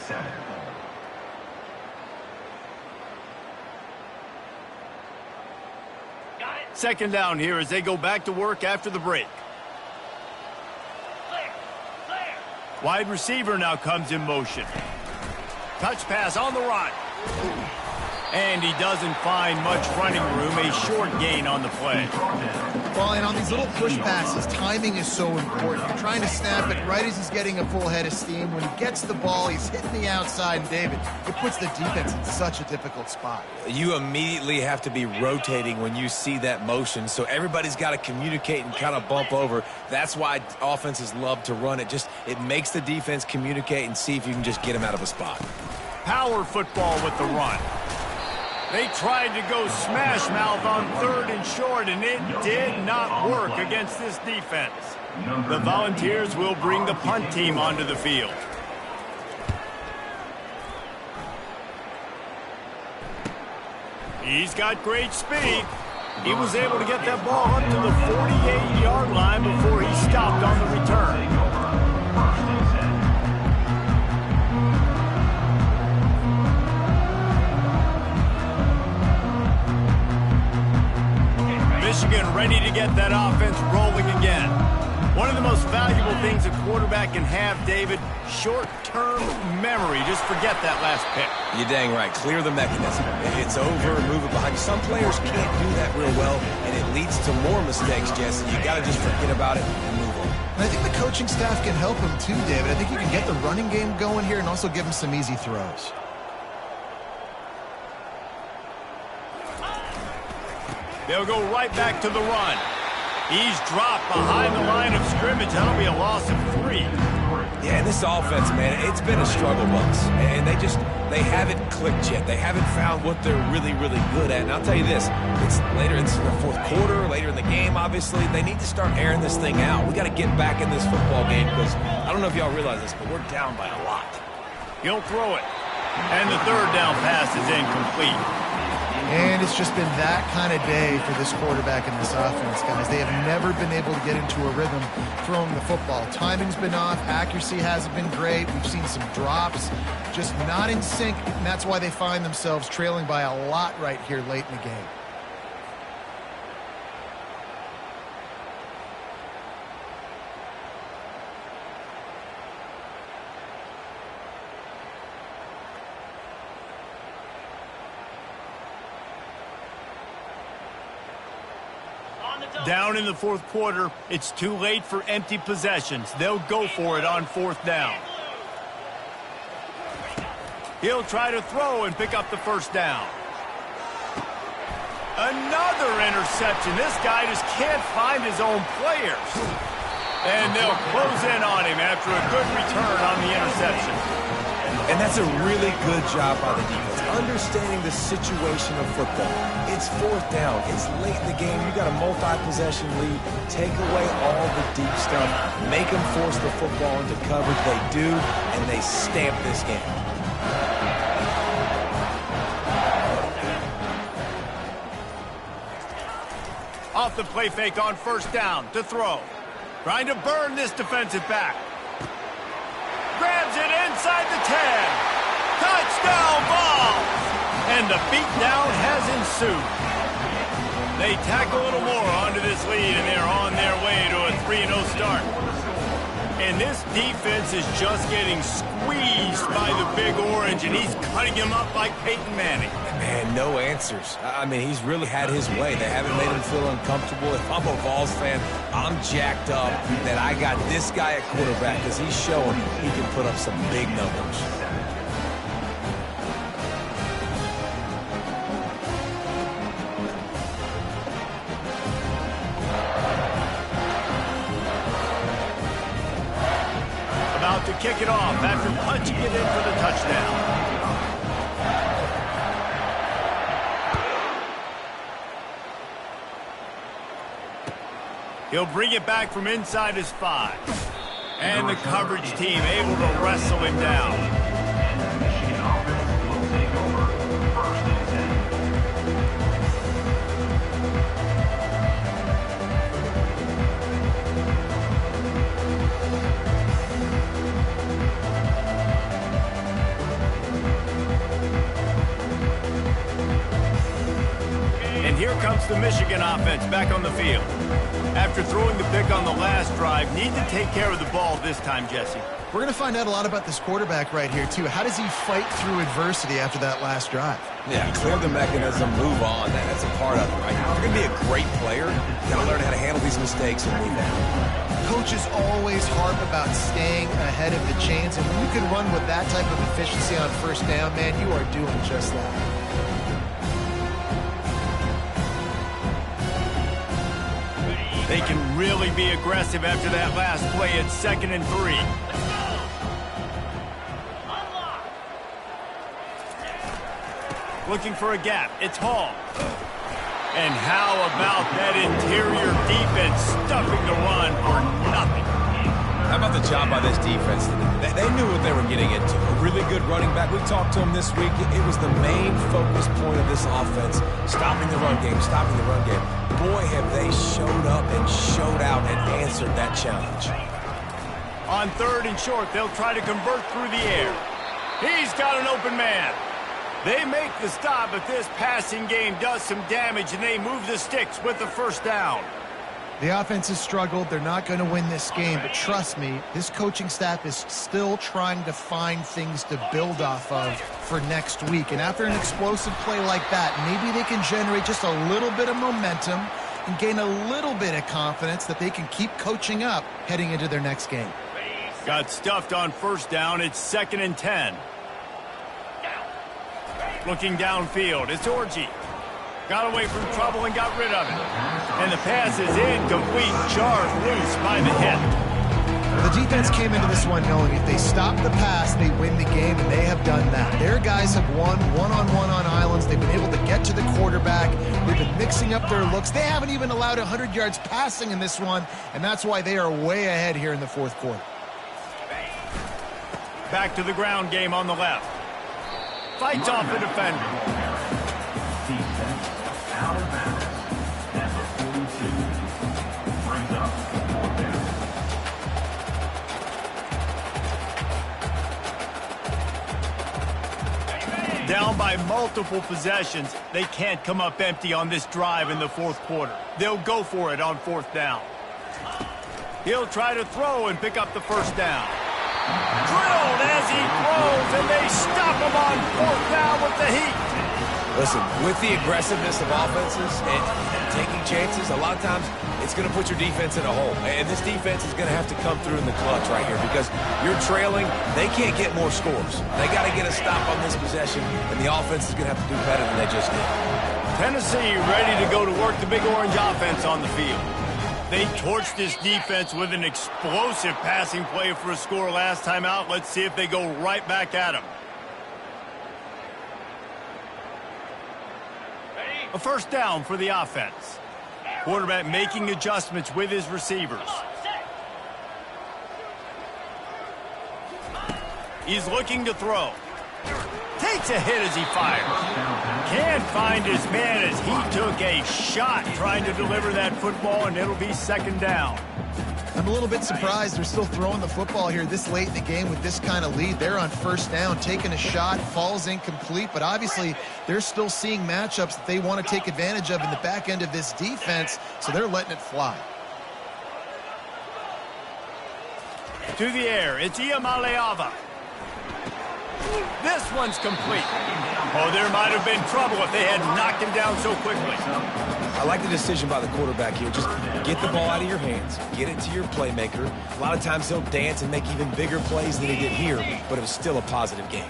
7. Got it! 2nd down here as they go back to work after the break. Clear! Clear! Wide receiver now comes in motion. Touch pass on the run. And he doesn't find much running room. A short gain on the play. Well, and on these little push passes, timing is so important. You're trying to snap it right as he's getting a full head of steam. When he gets the ball, he's hitting the outside, and David, it puts the defense in such a difficult spot. You immediately have to be rotating when you see that motion, so everybody's got to communicate and kind of bump over. That's why offenses love to run it. It makes the defense communicate and see if you can just get them out of a spot. Power football with the run. They tried to go smash mouth on 3rd and short, and it did not work against this defense. The Volunteers will bring the punt team onto the field. He's got great speed. He was able to get that ball up to the 48-yard line before he stopped on the return. Michigan ready to get that offense rolling again. One of the most valuable things a quarterback can have, David, short-term memory. Just forget that last pick. You're dang right. Clear the mechanism. It's over, move it behind you. Some players can't do that real well, and it leads to more mistakes, Jesse. You got to just forget about it and move on. And I think the coaching staff can help him too, David. I think you can get the running game going here and also give him some easy throws. They'll go right back to the run. He's dropped behind the line of scrimmage. That'll be a loss of 3. Yeah, and this offense, man, it's been a struggle bus. And they haven't clicked yet. They haven't found what they're really, really good at. And I'll tell you this, it's the fourth quarter, later in the game, obviously. They need to start airing this thing out. We got to get back in this football game because I don't know if y'all realize this, but we're down by a lot. He'll throw it. And the third down pass is incomplete. And it's just been that kind of day for this quarterback and this offense, guys. They have never been able to get into a rhythm throwing the football. Timing's been off. Accuracy hasn't been great. We've seen some drops, just not in sync, and that's why they find themselves trailing by a lot right here late in the game. Down in the fourth quarter, it's too late for empty possessions. They'll go for it on fourth down. He'll try to throw and pick up the first down. Another interception. This guy just can't find his own players. And they'll close in on him after a good return on the interception. And that's a really good job by the defense, understanding the situation of football. It's fourth down. It's late in the game. You got a multi-possession lead. Take away all the deep stuff. Make them force the football into coverage. They do, and they stamp this game. Off the play fake on first down to throw. Trying to burn this defensive back. Grabs it inside the 10. Touchdown ball. And the beatdown has ensued. They tack a little more onto this lead, and they're on their way to a 3-0 start. And this defense is just getting squeezed by the Big Orange, and he's cutting him up like Peyton Manning. Man, no answers. I mean, he's really had his way. They haven't made him feel uncomfortable. If I'm a Vols fan, I'm jacked up that I got this guy at quarterback because he's showing he can put up some big numbers. About to kick it off after punching it in for the touchdown. He'll bring it back from inside his 5. And the coverage team able to wrestle him down. Michigan offense will take over. First and 10. And here comes the Michigan offense back on the field. After throwing the pick on the last drive, need to take care of the ball this time, Jesse. We're going to find out a lot about this quarterback right here, too. How does he fight through adversity after that last drive? Yeah, clear the mechanism, move on. That's a part of it, right? If you're going to be a great player, you got to learn how to handle these mistakes and move on. Coaches always harp about staying ahead of the chains, and when you can run with that type of efficiency on first down, man, you are doing just that. They can really be aggressive after that last play at 2nd and 3. Looking for a gap. It's Hall. And how about that interior defense stuffing the run for nothing? How about the job by this defense? They knew what they were getting into. A really good running back. We talked to him this week. It was the main focus point of this offense, stopping the run game, stopping the run game. Boy, have they showed up and showed out and answered that challenge. On 3rd and short, they'll try to convert through the air. He's got an open man. They make the stop, but this passing game does some damage, and they move the sticks with the first down. The offense has struggled. They're not going to win this game, but trust me, this coaching staff is still trying to find things to build off of for next week. And after an explosive play like that, maybe they can generate just a little bit of momentum and gain a little bit of confidence that they can keep coaching up heading into their next game. Got stuffed on first down. It's 2nd and 10. Looking downfield, it's Orji. Got away from trouble and got rid of it. And the pass is incomplete, jarred loose by the hip. The defense came into this one knowing if they stop the pass, they win the game, and they have done that. Their guys have won one-on-one on islands. They've been able to get to the quarterback. They've been mixing up their looks. They haven't even allowed 100 yards passing in this one, and that's why they are way ahead here in the fourth quarter. Back to the ground game on the left. Fights off the defender. Defense out of bounds. Number 42 brings up fourth down. Down by multiple possessions, they can't come up empty on this drive in the fourth quarter. They'll go for it on fourth down. He'll try to throw and pick up the first down. Drilled as he throws, and they stop him on fourth down with the heat. Listen, with the aggressiveness of offenses and taking chances, a lot of times it's going to put your defense in a hole. And this defense is going to have to come through in the clutch right here because you're trailing. They can't get more scores. They got to get a stop on this possession, and the offense is going to have to do better than they just did. Tennessee ready to go to work the Big Orange offense on the field. They torched this defense with an explosive passing play for a score last time out. Let's see if they go right back at them. A first down for the offense. Quarterback making adjustments with his receivers. He's looking to throw. Takes a hit as he fires. Can't find his man as he took a shot trying to deliver that football, and it'll be second down. I'm a little bit surprised they're still throwing the football here this late in the game with this kind of lead. They're on first down, taking a shot, falls incomplete, but obviously they're still seeing matchups that they want to take advantage of in the back end of this defense, so they're letting it fly. To the air, it's Iamaleava. This one's complete. Oh, there might have been trouble if they had knocked him down so quickly. I like the decision by the quarterback here. Just get the ball out of your hands. Get it to your playmaker. A lot of times he'll dance and make even bigger plays than he did here, but it was still a positive game.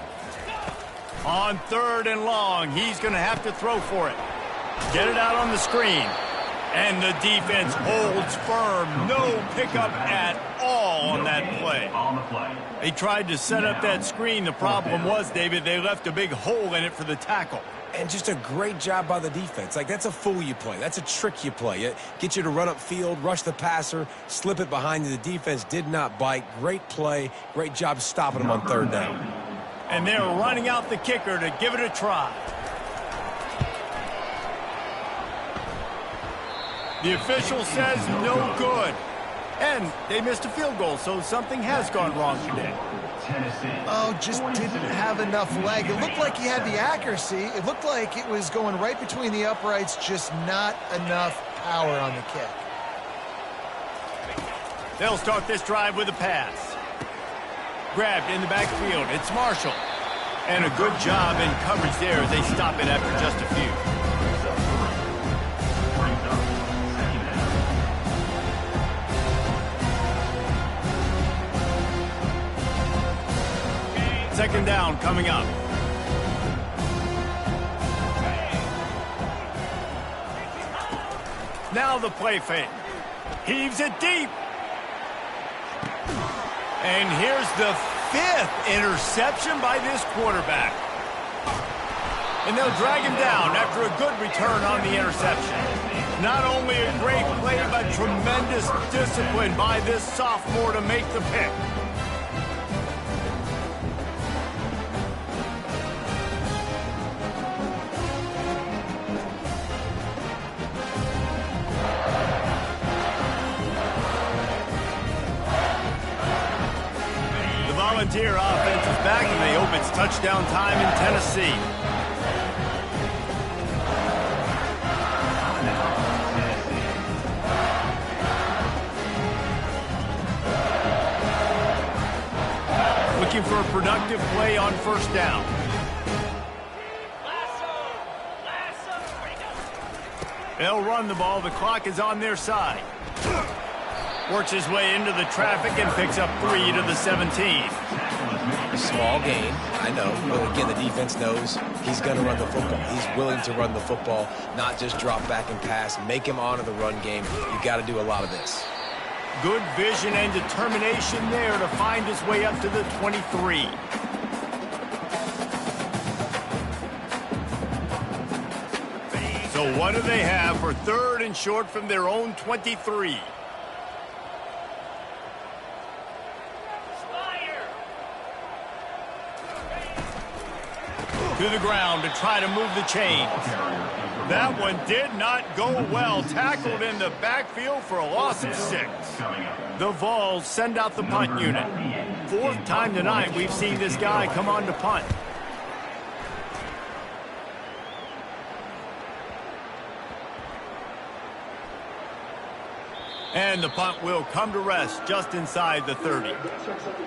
On third and long, he's going to have to throw for it. Get it out on the screen. And the defense holds firm. No pickup at all on that play. On the play. They tried to set up that screen. The problem was, David, they left a big hole in it for the tackle. And just a great job by the defense. Like, that's a fool you play. That's a trick you play. Get you to run up field, rush the passer, slip it behind you. The defense did not bite. Great play. Great job stopping them on third down. And they're running out the kicker to give it a try. The official says no good. And they missed a field goal, so something has gone wrong today. Oh, just didn't have enough leg. It looked like he had the accuracy. It looked like it was going right between the uprights, just not enough power on the kick. They'll start this drive with a pass. Grabbed in the backfield. It's Marshall. And a good job in coverage there as they stop it after just a few. Second down coming up. Now the play fake. Heaves it deep. And here's the 5th interception by this quarterback. And they'll drag him down after a good return on the interception. Not only a great play, but tremendous discipline by this sophomore to make the pick. Volunteer offense is back, and they hope it's touchdown time in Tennessee. Looking for a productive play on first down. They'll run the ball. The clock is on their side. Works his way into the traffic and picks up 3 to the 17. Small gain, I know. But again, the defense knows he's going to run the football. He's willing to run the football, not just drop back and pass. Make him honor the run game. You got to do a lot of this. Good vision and determination there to find his way up to the 23. So what do they have for 3rd and short from their own 23? To the ground to try to move the chains. That one did not go well. Tackled in the backfield for a loss of 6. The Vols send out the punt unit. 4th time tonight we've seen this guy come on to punt. And the punt will come to rest just inside the 30.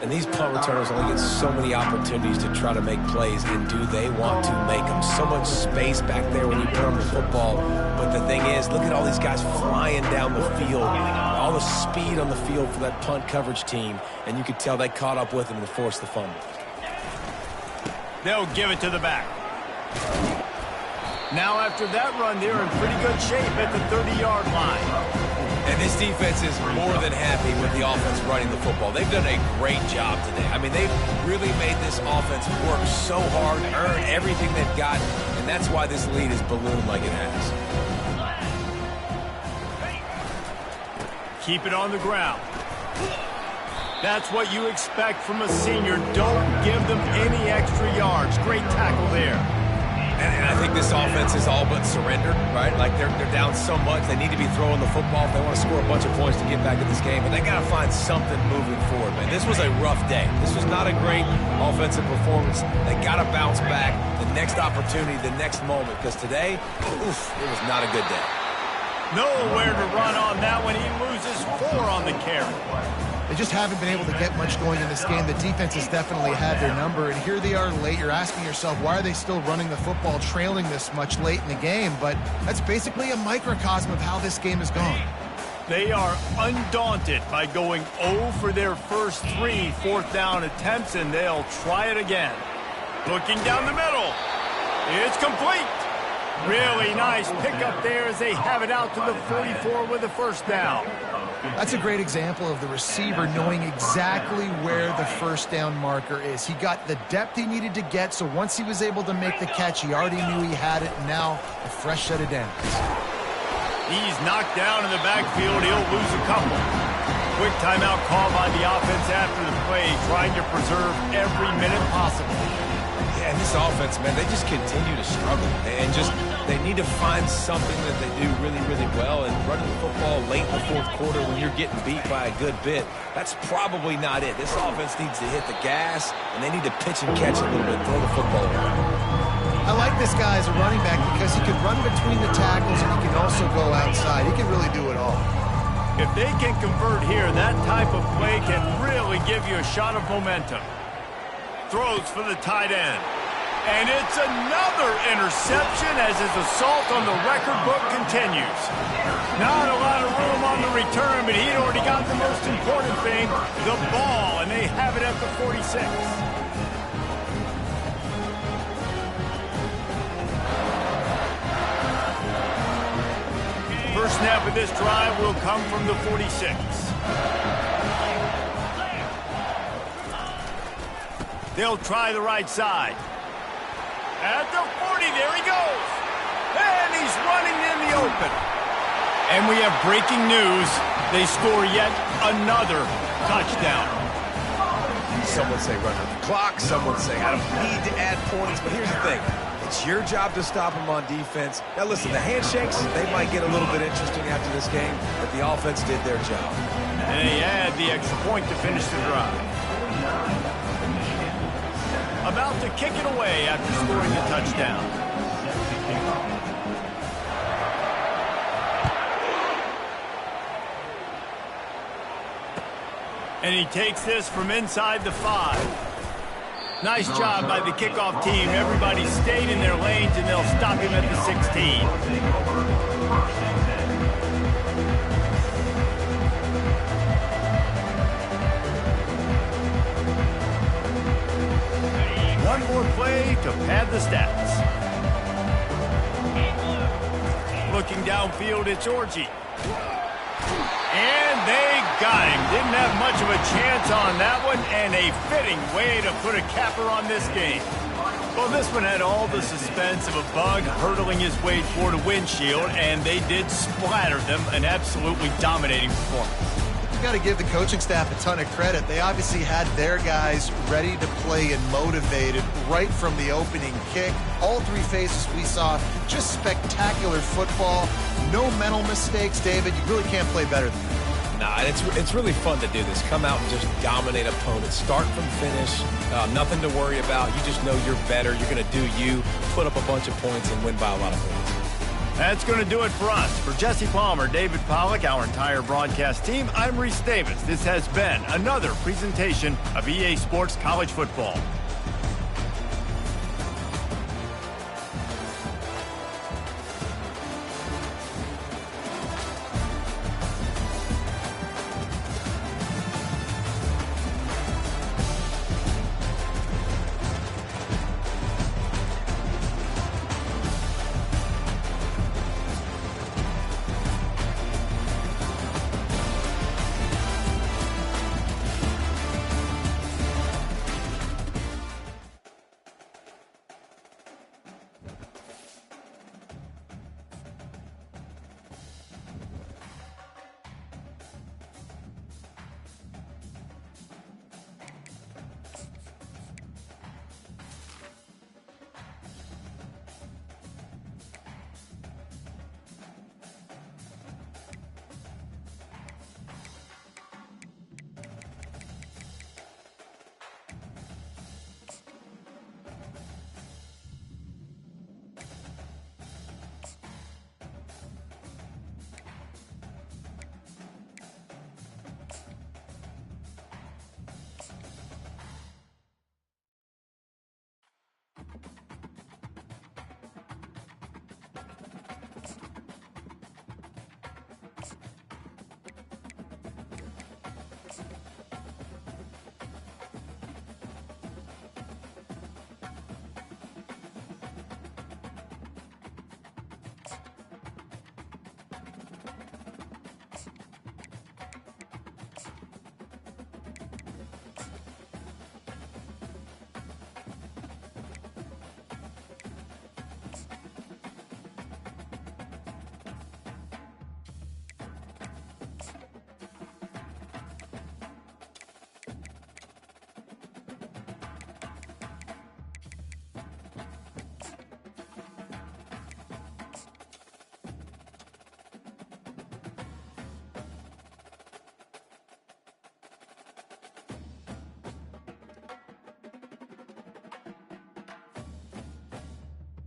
And these punt returners only get so many opportunities to try to make plays, and do they want to make them? So much space back there when you put on the football. But the thing is, look at all these guys flying down the field. All the speed on the field for that punt coverage team. And you could tell they caught up with them and forced the fumble. They'll give it to the back. Now after that run, they're in pretty good shape at the 30-yard line. And this defense is more than happy with the offense running the football. They've done a great job today. I mean, they've really made this offense work so hard, earn everything they've got, and that's why this lead is ballooned like it has. Keep it on the ground. That's what you expect from a senior. Don't give them any extra yards. Great tackle there. And I think this offense is all but surrendered, right? Like they're down so much, they need to be throwing the football if they want to score a bunch of points to get back in this game. But they got to find something moving forward, man. This was a rough day. This was not a great offensive performance. They got to bounce back. The next opportunity, the next moment, because today, oof, it was not a good day. Nowhere to run on that one. He loses 4 on the carry. They just haven't been able to get much going in this game. The defense has definitely had their number, and here they are late. You're asking yourself, why are they still running the football, trailing this much late in the game? But that's basically a microcosm of how this game has gone. They are undaunted by going 0 for their first 3 4th down attempts, and they'll try it again. Looking down the middle. It's complete. Really nice pickup there as they have it out to the 44 with a 1st down. That's a great example of the receiver knowing exactly where the 1st down marker is. He got the depth he needed to get, so once he was able to make the catch, he already knew he had it, and now a fresh set of downs. He's knocked down in the backfield. He'll lose a couple. Quick timeout call by the offense after the play, trying to preserve every minute possible. Yeah, and this offense, man, they just continue to struggle. And just, they need to find something that they do really, really well. And running the football late in the 4th quarter when you're getting beat by a good bit, that's probably not it. This offense needs to hit the gas, and they need to pitch and catch a little bit, throw the football around. I like this guy as a running back because he can run between the tackles and he can also go outside. He can really do it all. If they can convert here, that type of play can really give you a shot of momentum. Throws for the tight end. And it's another interception as his assault on the record book continues. Not a lot of room on the return, but he'd already got the most important thing, the ball, and they have it at the 46. First snap of this drive will come from the 46. They'll try the right side. At the 40, there he goes. And he's running in the open. And we have breaking news. They score yet another touchdown. Some would say run out the clock. Some would say I don't need to add points. But here's the thing. It's your job to stop them on defense. Now, listen, the handshakes, they might get a little bit interesting after this game, but the offense did their job. And they add the extra point to finish the drive. About to kick it away after scoring a touchdown. And he takes this from inside the 5. Nice job by the kickoff team. Everybody stayed in their lanes, and they'll stop him at the 16. to pad the stats. Looking downfield, it's Orji. And they got him. Didn't have much of a chance on that one, and a fitting way to put a capper on this game. Well, this one had all the suspense of a bug hurtling his way toward a windshield, and they did splatter them. An absolutely dominating performance. You got to give the coaching staff a ton of credit. They obviously had their guys ready to play and motivated right from the opening kick. All three phases we saw, just spectacular football. No mental mistakes, David. You really can't play better than that. Nah, it's really fun to do this. Come out and just dominate opponents. Start from finish. Nothing to worry about. You just know you're better. You're going to do you, put up a bunch of points, and win by a lot of points. That's going to do it for us. For Jesse Palmer, David Pollack, our entire broadcast team, I'm Reese Davis. This has been another presentation of EA Sports College Football.